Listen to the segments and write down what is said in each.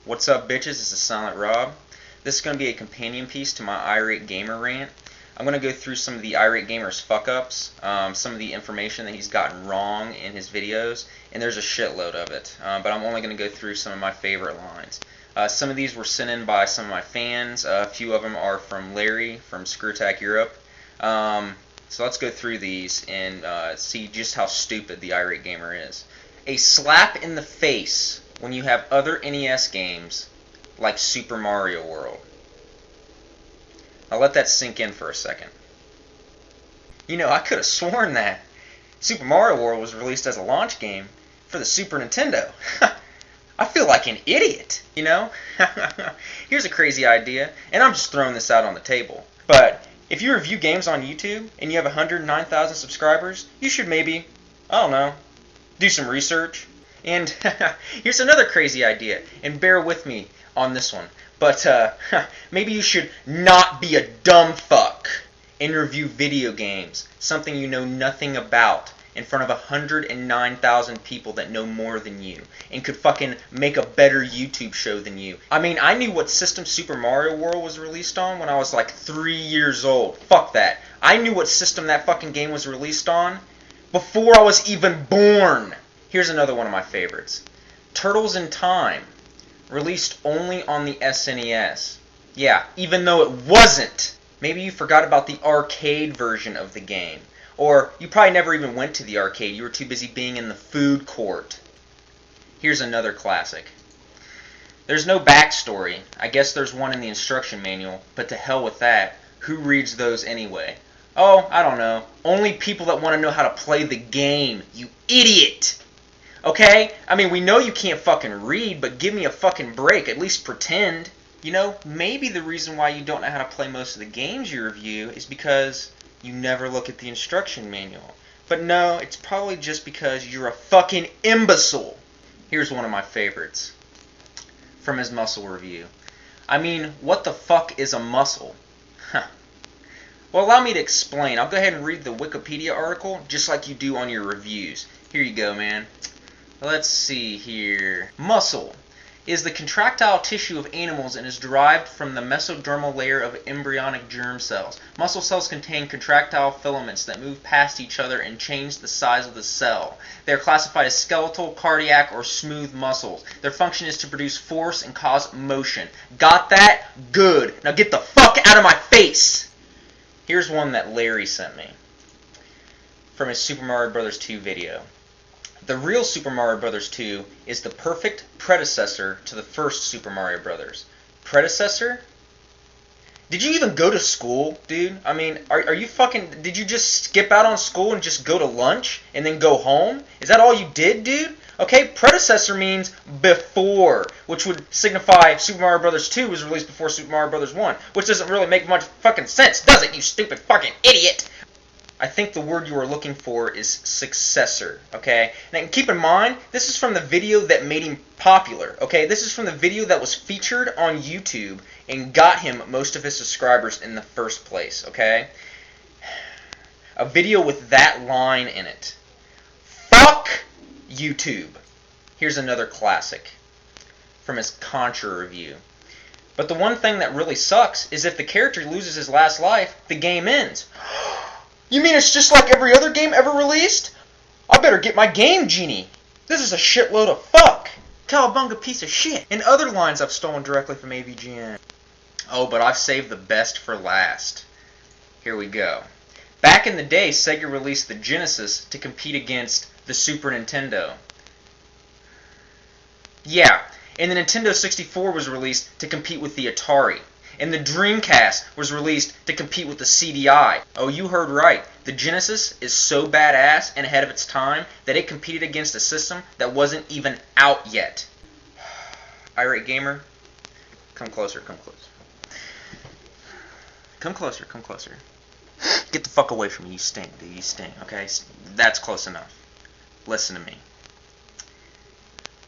What's up, bitches? This is Silent Rob. This is going to be a companion piece to my Irate Gamer rant. I'm going to go through some of the Irate Gamer's fuck-ups, some of the information that he's gotten wrong in his videos, and there's a shitload of it. But I'm only going to go through some of my favorite lines. Some of these were sent in by some of my fans. A few of them are from Larry from ScrewAttack Europe. So let's go through these and see just how stupid the Irate Gamer is. A slap in the face when you have other NES games like Super Mario World. I'll let that sink in for a second. You know, I could have sworn that Super Mario World was released as a launch game for the Super Nintendo. I feel like an idiot, you know? Here's a crazy idea, and I'm just throwing this out on the table. But if you review games on YouTube and you have 109,000 subscribers, you should maybe, I don't know, do some research. And here's another crazy idea, and bear with me on this one. But maybe you should not be a dumb fuck and review video games, something you know nothing about, in front of 109,000 people that know more than you and could fucking make a better YouTube show than you. I mean, I knew what system Super Mario World was released on when I was like 3 years old. Fuck that. I knew what system that fucking game was released on before I was even born. Here's another one of my favorites. Turtles in Time, released only on the SNES. Yeah, even though it wasn't. Maybe you forgot about the arcade version of the game. Or you probably never even went to the arcade. You were too busy being in the food court. Here's another classic. There's no backstory. I guess there's one in the instruction manual, but to hell with that. Who reads those anyway? Oh, I don't know. Only people that want to know how to play the game, you idiot! Okay? I mean, we know you can't fucking read, but give me a fucking break. At least pretend. You know, maybe the reason why you don't know how to play most of the games you review is because you never look at the instruction manual. But no, it's probably just because you're a fucking imbecile. Here's one of my favorites from his muscle review. I mean, what the fuck is a muscle? Huh. Well, allow me to explain. I'll go ahead and read the Wikipedia article just like you do on your reviews. Here you go, man. Let's see here. Muscle is the contractile tissue of animals and is derived from the mesodermal layer of embryonic germ cells. Muscle cells contain contractile filaments that move past each other and change the size of the cell. They are classified as skeletal, cardiac, or smooth muscles. Their function is to produce force and cause motion. Got that? Good. Now get the fuck out of my face! Here's one that Larry sent me from his Super Mario Bros. 2 video. The real Super Mario Bros. 2 is the perfect predecessor to the first Super Mario Bros. Predecessor? Did you even go to school, dude? I mean, are you fucking... Did you just skip out on school and just go to lunch and then go home? Is that all you did, dude? Okay, predecessor means before, which would signify Super Mario Bros. 2 was released before Super Mario Bros. 1, which doesn't really make much fucking sense, does it, you stupid fucking idiot? I think the word you are looking for is successor, okay? Now keep in mind, this is from the video that made him popular, okay? This is from the video that was featured on YouTube and got him most of his subscribers in the first place, okay? A video with that line in it. Fuck YouTube. Here's another classic from his Contra review. But the one thing that really sucks is if the character loses his last life, the game ends. You mean it's just like every other game ever released? I better get my Game Genie. This is a shitload of fuck. Cowabunga piece of shit. And other lines I've stolen directly from AVGN. Oh, but I've saved the best for last. Here we go. Back in the day, Sega released the Genesis to compete against the Super Nintendo. Yeah, and the Nintendo 64 was released to compete with the Atari. And the Dreamcast was released to compete with the CDI. Oh, you heard right. The Genesis is so badass and ahead of its time that it competed against a system that wasn't even out yet. Irate Gamer, come closer, come closer. Come closer, come closer. Get the fuck away from me, you stink, dude, you stink, okay? That's close enough. Listen to me.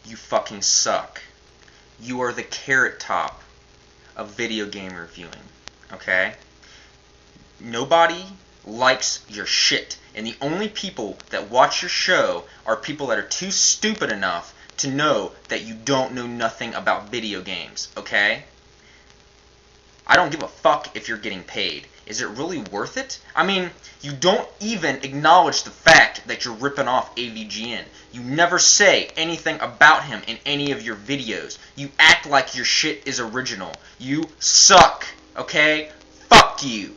You fucking suck. You are the carrot top of video game reviewing, okay? Nobody likes your shit, and the only people that watch your show are people that are too stupid enough to know that you don't know nothing about video games, okay? I don't give a fuck if you're getting paid. Is it really worth it? I mean, you don't even acknowledge the fact that you're ripping off AVGN. You never say anything about him in any of your videos. You act like your shit is original. You suck, okay? Fuck you.